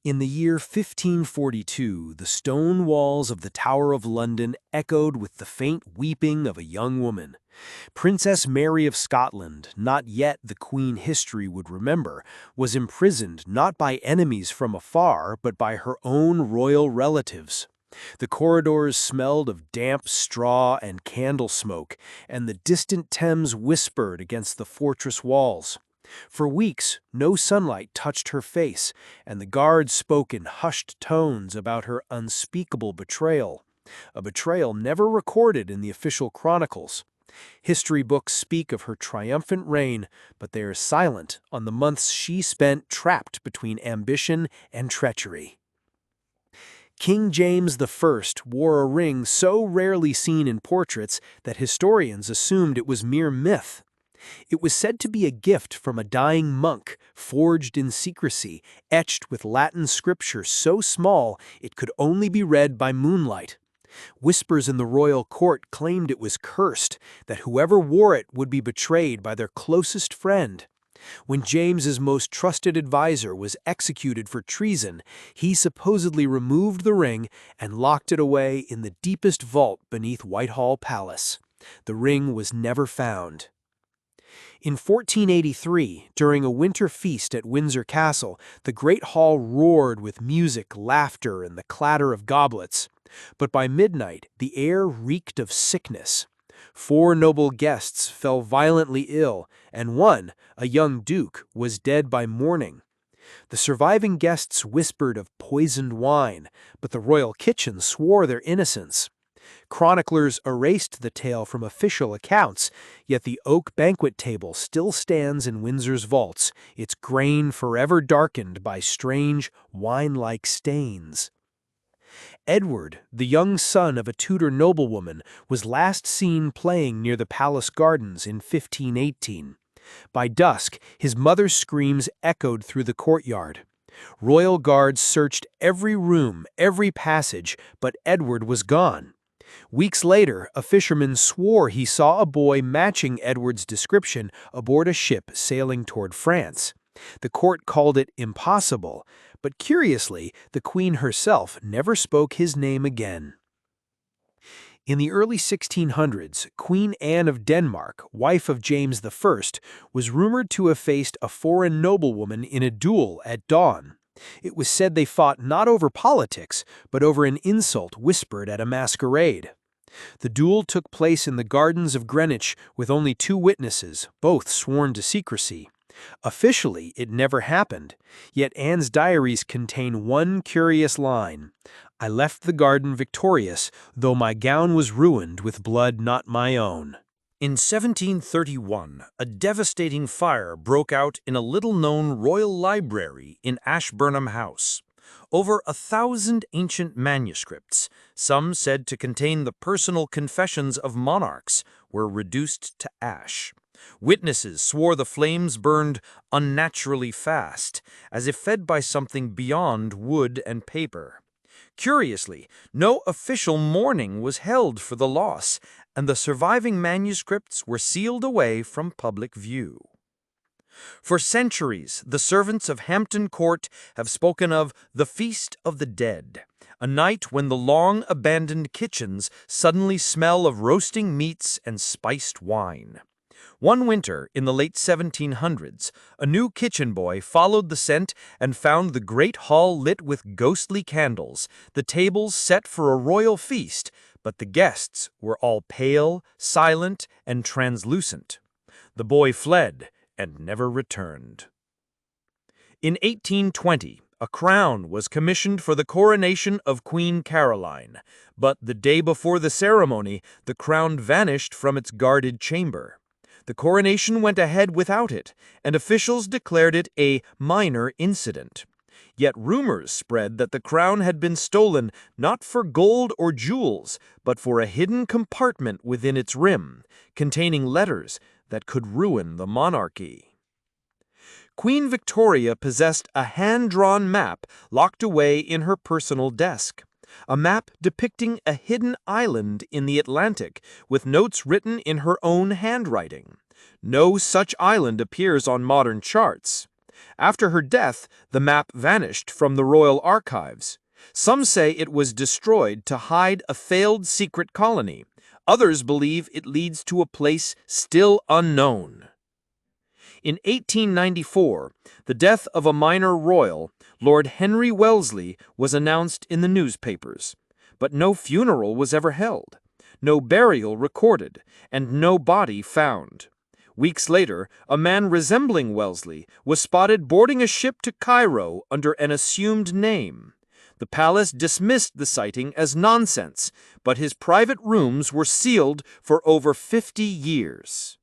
In the year 1542, the stone walls of the Tower of London echoed with the faint weeping of a young woman. Princess Mary of Scotland, not yet the queen history would remember, was imprisoned not by enemies from afar, but by her own royal relatives. The corridors smelled of damp straw and candle smoke, and the distant Thames whispered against the fortress walls. For weeks, no sunlight touched her face, and the guards spoke in hushed tones about her unspeakable betrayal, a betrayal never recorded in the official chronicles. History books speak of her triumphant reign, but they are silent on the months she spent trapped between ambition and treachery. King James I wore a ring so rarely seen in portraits that historians assumed it was mere myth. It was said to be a gift from a dying monk, forged in secrecy, etched with Latin scripture so small it could only be read by moonlight. Whispers in the royal court claimed it was cursed, that whoever wore it would be betrayed by their closest friend. When James's most trusted advisor was executed for treason, he supposedly removed the ring and locked it away in the deepest vault beneath Whitehall Palace. The ring was never found. In 1483, during a winter feast at Windsor Castle, the great hall roared with music, laughter, and the clatter of goblets. But by midnight, the air reeked of sickness. 4 noble guests fell violently ill, and one, a young duke, was dead by morning. The surviving guests whispered of poisoned wine, but the royal kitchen swore their innocence. Chroniclers erased the tale from official accounts, yet the oak banquet table still stands in Windsor's vaults, its grain forever darkened by strange, wine-like stains. Edward, the young son of a Tudor noblewoman, was last seen playing near the palace gardens in 1518. By dusk, his mother's screams echoed through the courtyard. Royal guards searched every room, every passage, but Edward was gone. Weeks later, a fisherman swore he saw a boy matching Edward's description aboard a ship sailing toward France. The court called it impossible, but curiously, the Queen herself never spoke his name again. In the early 1600s, Queen Anne of Denmark, wife of James I, was rumored to have faced a foreign noblewoman in a duel at dawn. It was said they fought not over politics, but over an insult whispered at a masquerade. The duel took place in the gardens of Greenwich with only 2 witnesses, both sworn to secrecy. Officially, it never happened, yet Anne's diaries contain one curious line: "I left the garden victorious, though my gown was ruined with blood not my own." In 1731, a devastating fire broke out in a little-known royal library in Ashburnham House. Over 1,000 ancient manuscripts, some said to contain the personal confessions of monarchs, were reduced to ash. Witnesses swore the flames burned unnaturally fast, as if fed by something beyond wood and paper. Curiously, no official mourning was held for the loss, and the surviving manuscripts were sealed away from public view. For centuries, the servants of Hampton Court have spoken of the Feast of the Dead, a night when the long-abandoned kitchens suddenly smell of roasting meats and spiced wine. One winter, in the late 1700s, a new kitchen boy followed the scent and found the great hall lit with ghostly candles, the tables set for a royal feast, but the guests were all pale, silent, and translucent. The boy fled and never returned. In 1820, a crown was commissioned for the coronation of Queen Caroline, but the day before the ceremony, the crown vanished from its guarded chamber. The coronation went ahead without it, and officials declared it a minor incident. Yet rumors spread that the crown had been stolen not for gold or jewels, but for a hidden compartment within its rim, containing letters that could ruin the monarchy. Queen Victoria possessed a hand-drawn map locked away in her personal desk. A map depicting a hidden island in the Atlantic with notes written in her own handwriting. No such island appears on modern charts. After her death, the map vanished from the royal archives. Some say it was destroyed to hide a failed secret colony. Others believe it leads to a place still unknown. In 1894, the death of a minor royal, Lord Henry Wellesley, was announced in the newspapers. But no funeral was ever held, no burial recorded, and no body found. Weeks later, a man resembling Wellesley was spotted boarding a ship to Cairo under an assumed name. The palace dismissed the sighting as nonsense, but his private rooms were sealed for over 50 years.